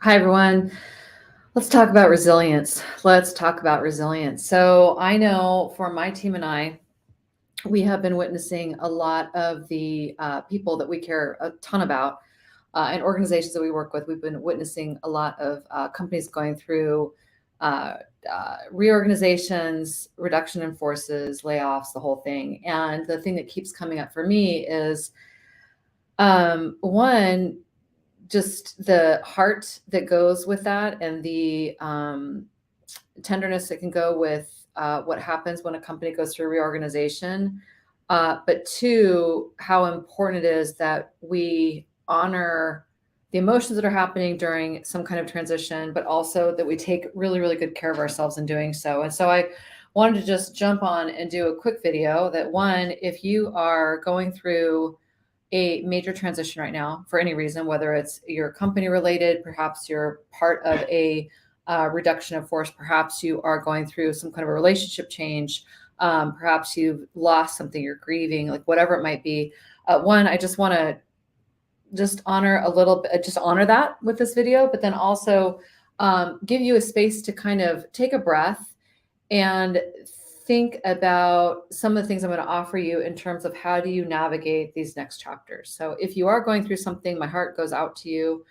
Hi, everyone. Let's talk about resilience. Let's talk about resilience. So, I know for my team and I, we have been witnessing a lot of the people that we care a ton about and organizations that we work with. We've been witnessing a lot of companies going through uh, reorganizations, reduction in forces, layoffs, the whole thing. And the thing that keeps coming up for me is one, just the heart that goes with that and the tenderness that can go with what happens when a company goes through reorganization. But two, how important it is that we honor the emotions that are happening during some kind of transition, but also that we take really, really good care of ourselves in doing so. And so I wanted to just jump on and do a quick video that one, if you are going through a major transition right now for any reason, whether it's your company related, perhaps you're part of a reduction of force, perhaps you are going through some kind of a relationship change, perhaps you've lost something, you're grieving, like whatever it might be. One, I just want to just honor a little bit, just honor that with this video, but then also give you a space to kind of take a breath and think about some of the things I'm going to offer you in terms of how do you navigate these next chapters. So if you are going through something, my heart goes out to you.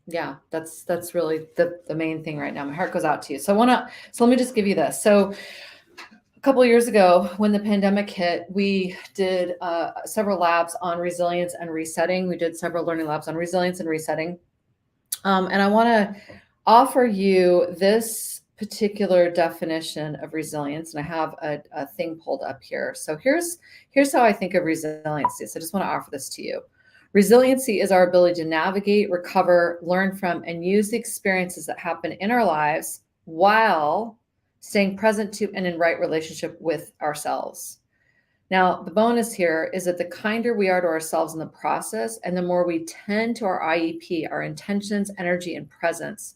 Yeah, that's really the main thing right now. My heart goes out to you. So let me just give you this. So a couple of years ago, when the pandemic hit, we did several labs on resilience and resetting. We did several learning labs on resilience and resetting. And I want to offer you this particular definition of resilience. And I have a thing pulled up here. So here's how I think of resiliency. So I just want to offer this to you. Resiliency is our ability to navigate, recover, learn from, and use the experiences that happen in our lives while staying present to and in right relationship with ourselves. Now, the bonus here is that the kinder we are to ourselves in the process, and the more we tend to our IEP, our intentions, energy, and presence,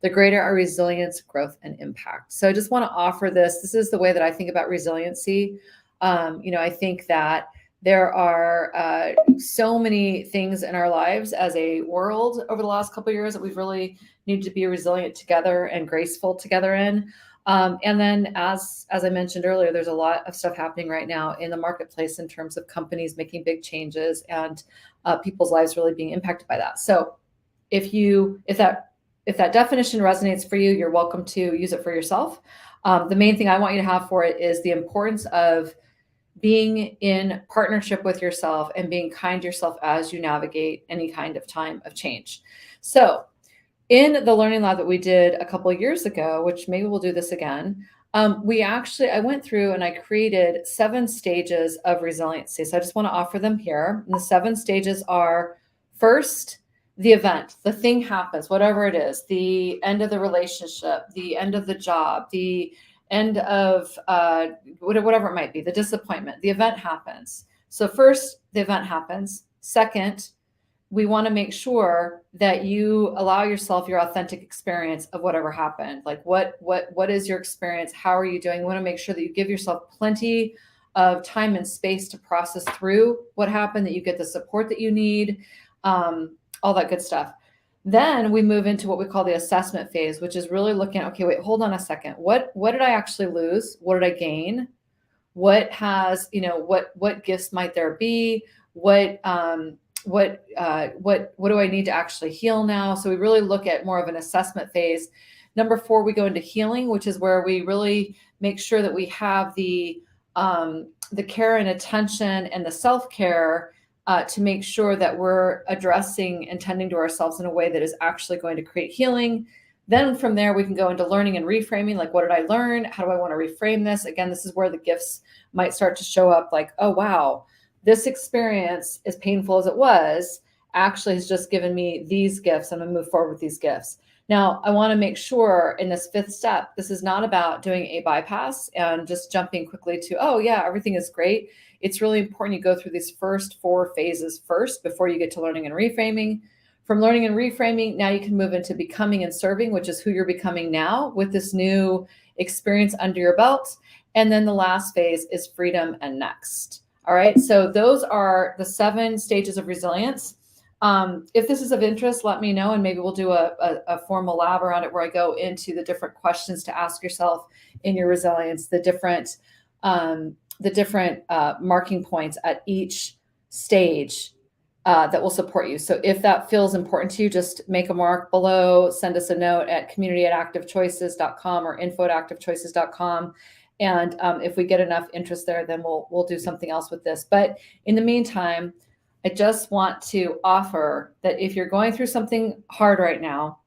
the greater our resilience, growth, and impact. So I just want to offer this. This is the way that I think about resiliency. I think that there are so many things in our lives as a world over the last couple of years that we've really needed to be resilient together and graceful together in. And then, as I mentioned earlier, there's a lot of stuff happening right now in the marketplace in terms of companies making big changes and people's lives really being impacted by that. So, if that definition resonates for you, you're welcome to use it for yourself. The main thing I want you to have for it is the importance of being in partnership with yourself and being kind to yourself as you navigate any kind of time of change. So, in the learning lab that we did a couple of years ago, which maybe we'll do this again, I went through and I created 7 stages of resiliency. So I just want to offer them here. And the 7 stages are: first, the event, the thing happens, whatever it is, the end of the relationship, the end of the job, the end of whatever it might be, the disappointment, the event happens. So first, the event happens. Second, we want to make sure that you allow yourself your authentic experience of whatever happened. Like what is your experience? How are you doing? We want to make sure that you give yourself plenty of time and space to process through what happened, that you get the support that you need, all that good stuff. Then we move into what we call the assessment phase, which is really looking at, okay, wait, hold on a second. What did I actually lose? What did I gain? What gifts might there be? What do I need to actually heal now? So we really look at more of an assessment phase. Number 4, we go into healing, which is where we really make sure that we have the care and attention and the self-care to make sure that we're addressing and tending to ourselves in a way that is actually going to create healing. Then from there, we can go into learning and reframing. Like, what did I learn? How do I want to reframe this? Again, this is where the gifts might start to show up, like, oh, wow, this experience, as painful as it was, actually has just given me these gifts. I'm going to move forward with these gifts. Now, I want to make sure in this 5th step, this is not about doing a bypass and just jumping quickly to, oh, yeah, everything is great. It's really important you go through these first 4 phases first before you get to learning and reframing. From learning and reframing, now you can move into becoming and serving, which is who you're becoming now with this new experience under your belt. And then the last phase is freedom and next. All right. So those are the 7 stages of resilience. If this is of interest, let me know, and maybe we'll do a formal lab around it where I go into the different questions to ask yourself in your resilience, the different marking points at each stage that will support you. So if that feels important to you, just make a mark below, send us a note at community@activechoices.com or info@activechoices.com. And if we get enough interest there, then we'll do something else with this. But in the meantime, I just want to offer that if you're going through something hard right now,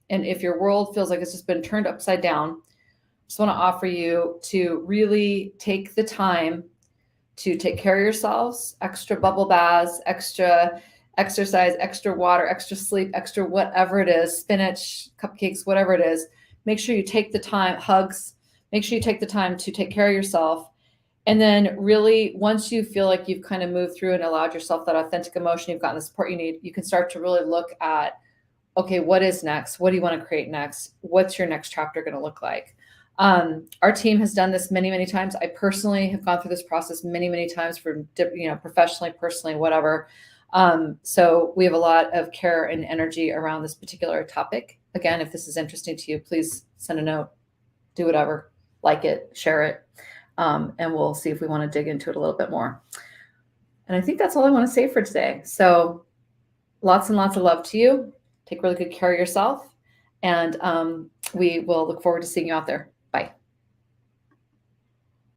and if your world feels like it's just been turned upside down, I just want to offer you to really take the time to take care of yourselves, extra bubble baths, extra exercise, extra water, extra sleep, extra whatever it is, spinach, cupcakes, whatever it is. Make sure you take the time, hugs, make sure you take the time to take care of yourself. And then really, once you feel like you've kind of moved through and allowed yourself that authentic emotion, you've gotten the support you need, you can start to really look at, okay, what is next? What do you want to create next? What's your next chapter going to look like? Our team has done this many, many times. I personally have gone through this process many, many times for, professionally, personally, whatever. So we have a lot of care and energy around this particular topic. Again, if this is interesting to you, please send a note, do whatever, like it, share it. And we'll see if we want to dig into it a little bit more. And I think that's all I want to say for today. So lots and lots of love to you. Take really good care of yourself. And we will look forward to seeing you out there.